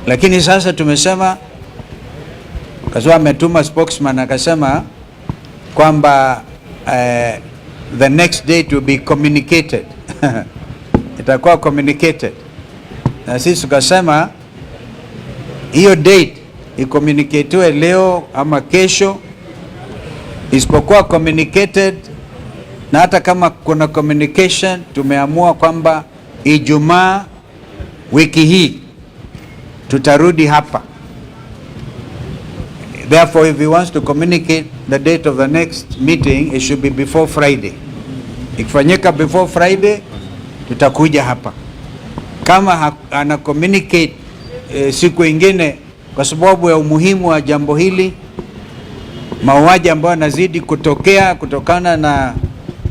Lakini sasa tumesema, Kazua ametuma spokesman akasema kwamba the next date will be communicated. Itakuwa communicated. Na sisi tukasema hiyo date i-communicatiwe leo ama kesho, isipokuwa communicated, na hata kama kuna communication tumeamua kwamba Ijumaa wiki hii tutarudi hapa. Therefore, if he wants to communicate the date of the next meeting, it should be before Friday. Ikifanyika before Friday, tutakuja hapa. Kama ana communicate siku ingine, kwa sababu ya umuhimu wa jambo hili, mauaji ambayo yanazidi kutokea kutokana na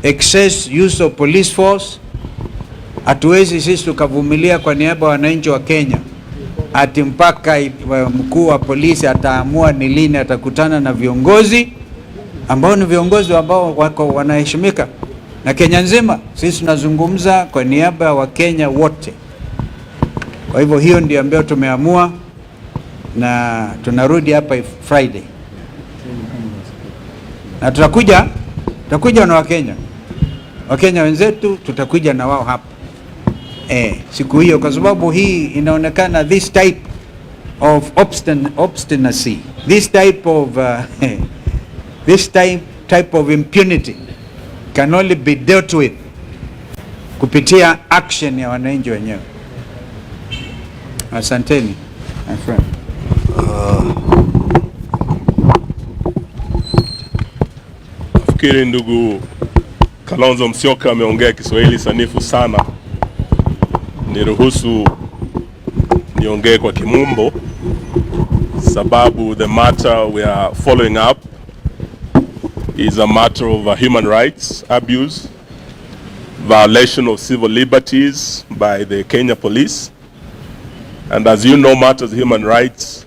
excess use of police force, hatuwezi sisi tukavumilia kwa niaba ya wananchi wa Kenya ati mpaka mkuu wa polisi ataamua ni lini atakutana na viongozi ambao ni viongozi ambao wako wanaheshimika na Kenya nzima. Sisi tunazungumza kwa niaba ya Wakenya wote. Kwa hivyo hiyo ndio ambayo tumeamua, na tunarudi hapa Friday. Na tutakuja na Wakenya wenzetu, tutakuja na wao hapa siku hiyo, kwa sababu hii inaonekana this type of obstinacy, this type of impunity can only be dealt with kupitia action ya wananchi wenyewe. Asanteni my friend. Nafikiri ndugu Kalonzo Musyoka ameongea Kiswahili sanifu sana. Niruhusu niongee kwa Kimombo, sababu the matter we are following up is a matter of human rights abuse, violation of civil liberties by the Kenya police. And as you know, matters of human rights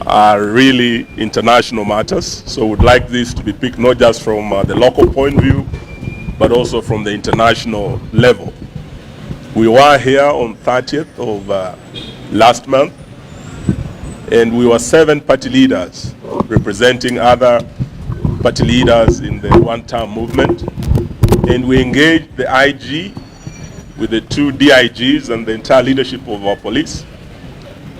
are really international matters. So we'd like this to be picked not just from the local point of view, but also from the international level. We were here on 30th of last month, and we were 7 party leaders representing other party leaders in the one-term movement. And we engaged the IG with the 2 DIGs and the entire leadership of our police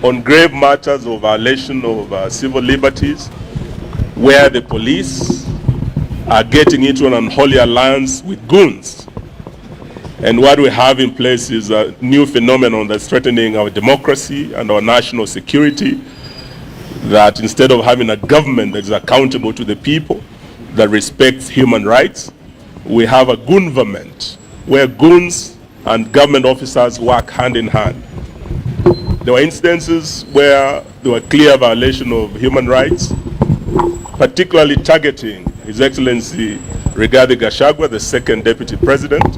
on grave matters of violation of civil liberties, where the police are getting into an unholy alliance with goons. And what we have in place is a new phenomenon that's threatening our democracy and our national security, that instead of having a government that is accountable to the people, that respects human rights, we have a goon government, where goons and government officers work hand in hand. There were instances where there were clear violation of human rights, particularly targeting His Excellency Rigathi Gachagua, the second deputy president.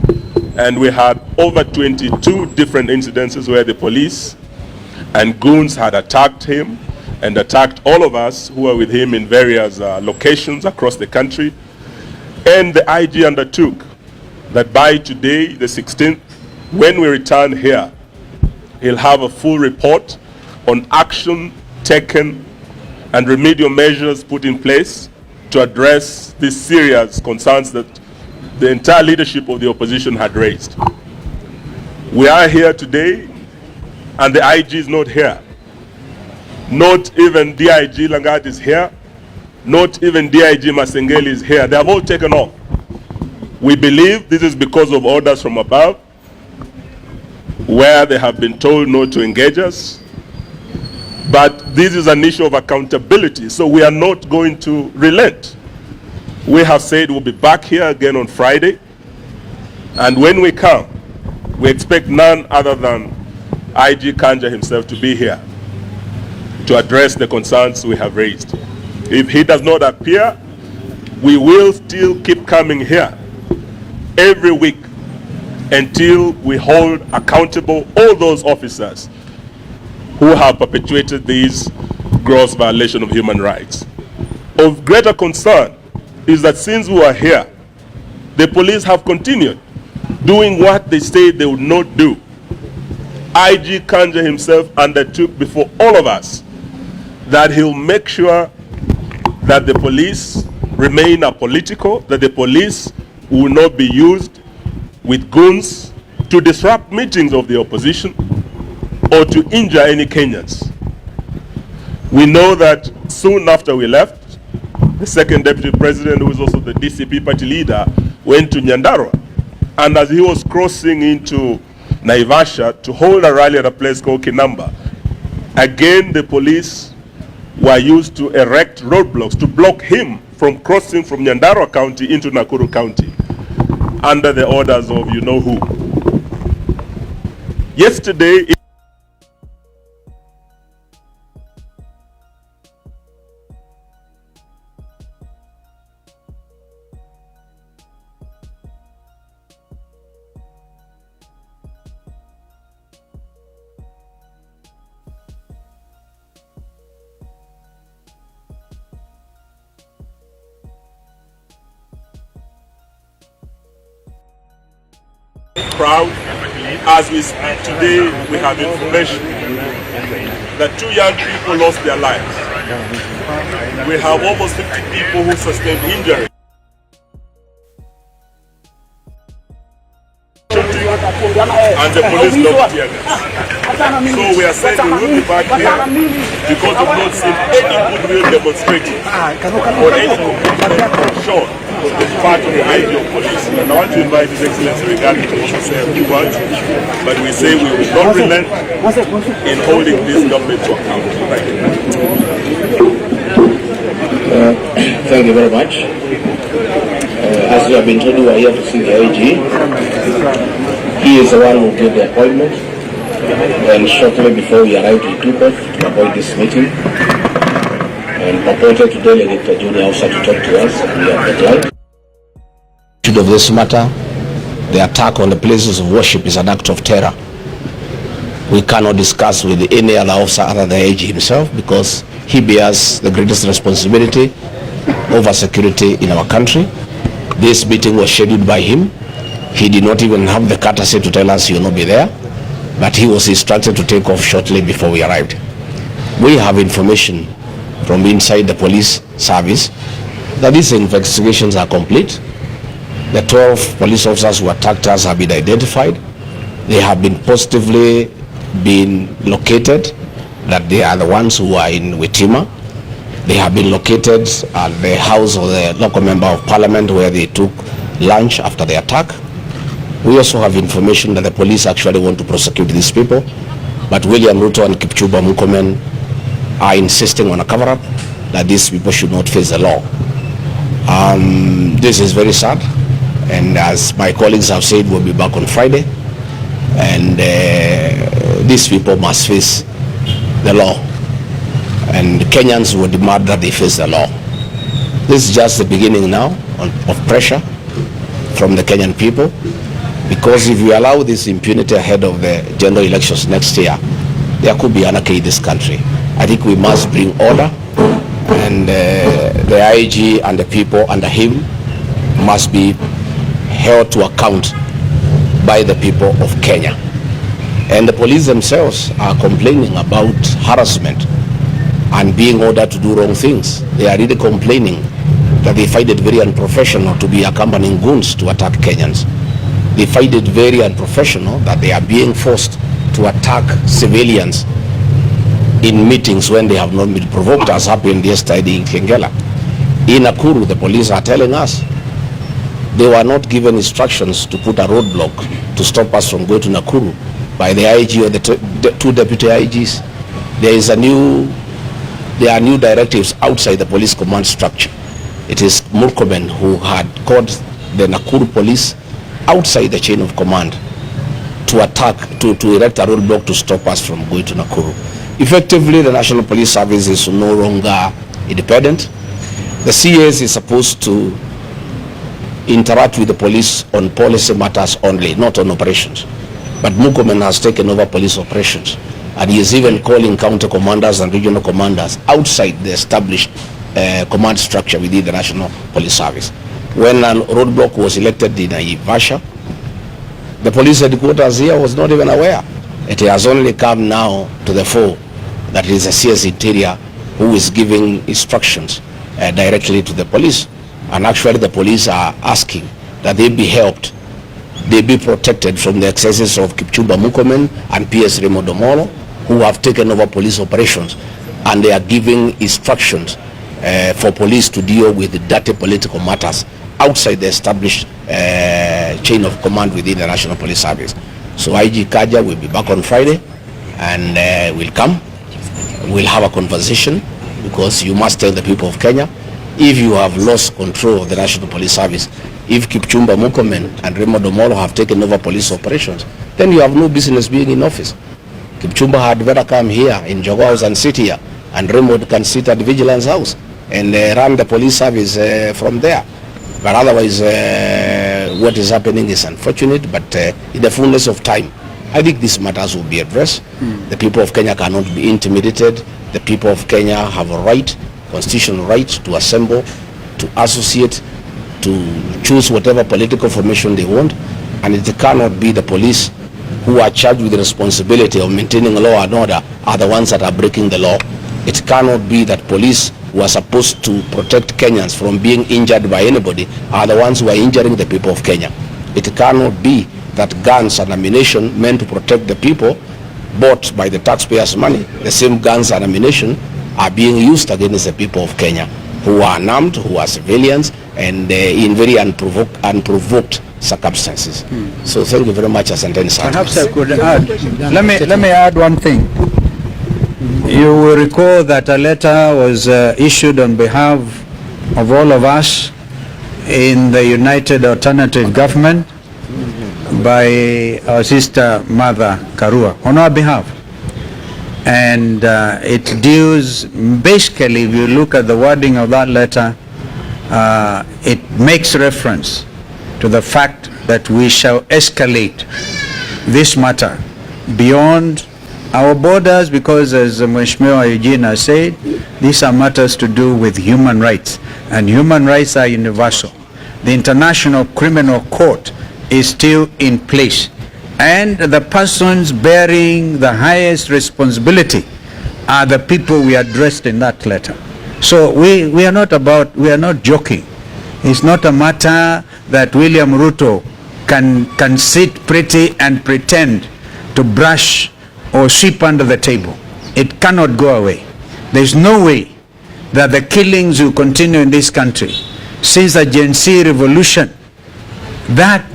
And we had over 22 different incidences where the police and goons had attacked him and attacked all of us who were with him in various locations across the country. And the IG undertook that by today, the 16th, when we return here, he'll have a full report on action taken and remedial measures put in place to address these serious concerns that the entire leadership of the opposition had raised. We are here today, and the IG is not here. Not even DIG Langat is here. Not even DIG Masengeli is here. They have all taken off. We believe this is because of orders from above, where they have been told not to engage us. But this is an issue of accountability, so we are not going to relent. We have said we'll be back here again on Friday, and when we come, we expect none other than IG Kanja himself to be here to address the concerns we have raised. If he does not appear, we will still keep coming here every week until we hold accountable all those officers who have perpetuated these gross violations of human rights. Of greater concern is that since we are here, the police have continued doing what they said they would not do. IG Kanja himself undertook before all of us that he'll make sure that the police remain apolitical, that the police will not be used with goons to disrupt meetings of the opposition or to injure any Kenyans. We know that soon after we left, the second deputy president, who is also the DCP party leader, went to Nyandarua. And as he was crossing into Naivasha to hold a rally at a place called Kinamba, again the police were used to erect roadblocks to block him from crossing from Nyandarua County into Nakuru County under the orders of you know who. Yesterday, proud. As we speak today, we have information that 2 young people lost their lives. We have almost 50 people who sustained injury. And the police locked tear gas. So we are saying we will be back here because we've not seen any goodwill demonstrating or any commitment shown as part of the idea of police. And I want to invite His Excellency regarding to also say a few words, but we say we will not relent in holding this government to account. Thank you. Thank you very much. As you have been told, we are here to see the AG. He is the one who gave the appointment, and shortly before we arrived, he took off to avoid this meeting and appointed to delegate a junior officer to talk to us. We have declined. Of this matter, the attack on the places of worship is an act of terror. We cannot discuss with any other officer other than the AG himself, because he bears the greatest responsibility over security in our country. This meeting was scheduled by him. He did not even have the courtesy to tell us he will not be there, but he was instructed to take off shortly before we arrived. We have information from inside the police service that these investigations are complete. The 12 police officers who attacked us have been identified. They have been positively been located, that they are the ones who are in Witima. They have been located at the house of the local member of parliament where they took lunch after the attack. We also have information that the police actually want to prosecute these people, but William Ruto and Kipchumba Murkomen are insisting on a cover-up, that these people should not face the law. This is very sad, and as my colleagues have said, we'll be back on Friday, and these people must face the law, and Kenyans will demand that they face the law. This is just the beginning now of pressure from the Kenyan people, because if we allow this impunity ahead of the general elections next year, there could be anarchy in this country. I think we must bring order, and the IG and the people under him must be held to account by the people of Kenya. And the police themselves are complaining about harassment and being ordered to do wrong things. They are really complaining that they find it very unprofessional to be accompanying goons to attack Kenyans. They find it very unprofessional that they are being forced to attack civilians in meetings when they have not been provoked, as happened yesterday in Kengela. In Nakuru, the police are telling us they were not given instructions to put a roadblock to stop us from going to Nakuru by the IG or the two deputy IGs. There are new directives outside the police command structure. It is Murkomen who had called the Nakuru police outside the chain of command to attack, to erect a roadblock to stop us from going to Nakuru. Effectively, the National Police Service is no longer independent. The CS is supposed to interact with the police on policy matters only, not on operations. But Murkomen has taken over police operations, and he is even calling counter commanders and regional commanders outside the established command structure within the National Police Service. When a roadblock was elected in Naivasha, the police headquarters here was not even aware. It has only come now to the fore that it is a CS Interior who is giving instructions directly to the police. And actually the police are asking that they be helped, they be protected from the excesses of Kipchumba Murkomen and PS Remodomoro, who have taken over police operations, and they are giving instructions for police to deal with the dirty political matters outside the established chain of command within the National Police Service. So IG Kanja will be back on Friday, and will come. We'll have a conversation, because you must tell the people of Kenya, if you have lost control of the National Police Service, if Kipchumba Murkomen and Remodomoro have taken over police operations, then you have no business being in office. Kipchumba had better come here in Jogoo House and sit here, and Remo can sit at the Vigilance House and run the police service from there. But otherwise, what is happening is unfortunate, but in the fullness of time, I think these matters will be addressed. The people of Kenya cannot be intimidated. The people of Kenya have a right, constitutional right, to assemble, to associate, to choose whatever political formation they want, and it cannot be the police who are charged with the responsibility of maintaining law and order are the ones that are breaking the law. It cannot be that police who are supposed to protect Kenyans from being injured by anybody are the ones who are injuring the people of Kenya. It cannot be that guns and ammunition meant to protect the people, bought by the taxpayers' money, the same guns and ammunition are being used against the people of Kenya, who are unarmed, who are civilians, and in very unprovoked circumstances. So thank you very much, Asanteni sana. Perhaps I could add, let me add one thing. You will recall that a letter was issued on behalf of all of us in the United Alternative Government by our sister Mother Karua on our behalf. And it deals, basically, if you look at the wording of that letter, it makes reference to the fact that we shall escalate this matter beyond our borders, because as Mheshimiwa Eugene has said, these are matters to do with human rights, and human rights are universal. The International Criminal Court is still in place, and the persons bearing the highest responsibility are the people we addressed in that letter. So we are not joking. It's not a matter that William Ruto can sit pretty and pretend to brush or sweep under the table. It cannot go away. There's no way that the killings will continue in this country since the Gen Z revolution. That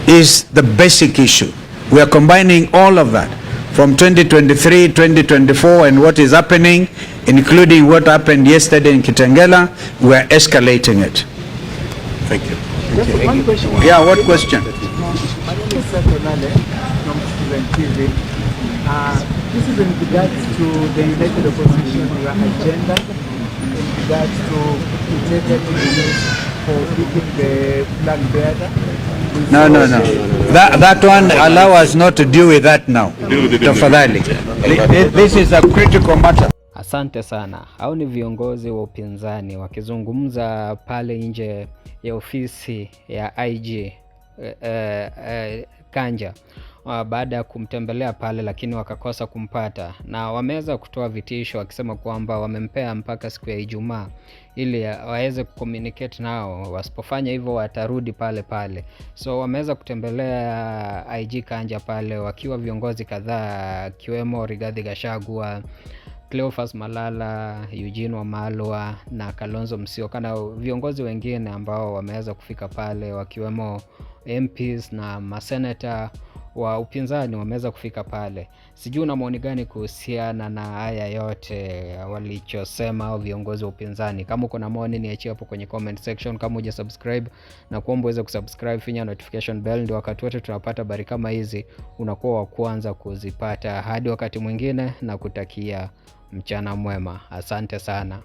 is the basic issue. We are combining all of that from 2023, 2024, and what is happening, including what happened yesterday in Kitengela. We are escalating it. Thank you. Just one question. Yeah, what question? My name is Satonale from Student TV. This is in regards to the United Opposition agenda, in regards to integrated measures for keeping the flag bearer. No. That one, allow us not to deal with that now. Tafadhali. This is a critical matter. Asante sana. Hao ni viongozi wa upinzani wakizungumza pale nje ya ofisi ya IG Kanja baada ya kumtembelea pale, lakini wakakosa kumpata, na wameweza kutoa vitisho wakisema kwamba wamempea mpaka siku ya Ijumaa ili waweze kucommunicate nao, wasipofanya hivyo watarudi pale pale. So wameweza kutembelea IG Kanja pale wakiwa viongozi kadhaa, kiwemo Rigathi Gachagua, Cleophas Malala, Eugene Wamalwa na Kalonzo Musyoka na viongozi wengine ambao wameweza kufika pale, wakiwemo MPs na maseneta wa upinzani wameweza kufika pale. Sijui una maoni gani kuhusiana na haya yote walichosema au viongozi wa upinzani? Kama uko na maoni niachie hapo kwenye comment section. Kama hujasubscribe, na kuomba uweze kusubscribe, finya notification bell, ndio wakati wote tunapata habari kama hizi unakuwa wa kwanza kuzipata. Hadi wakati mwingine, na kutakia mchana mwema. Asante sana.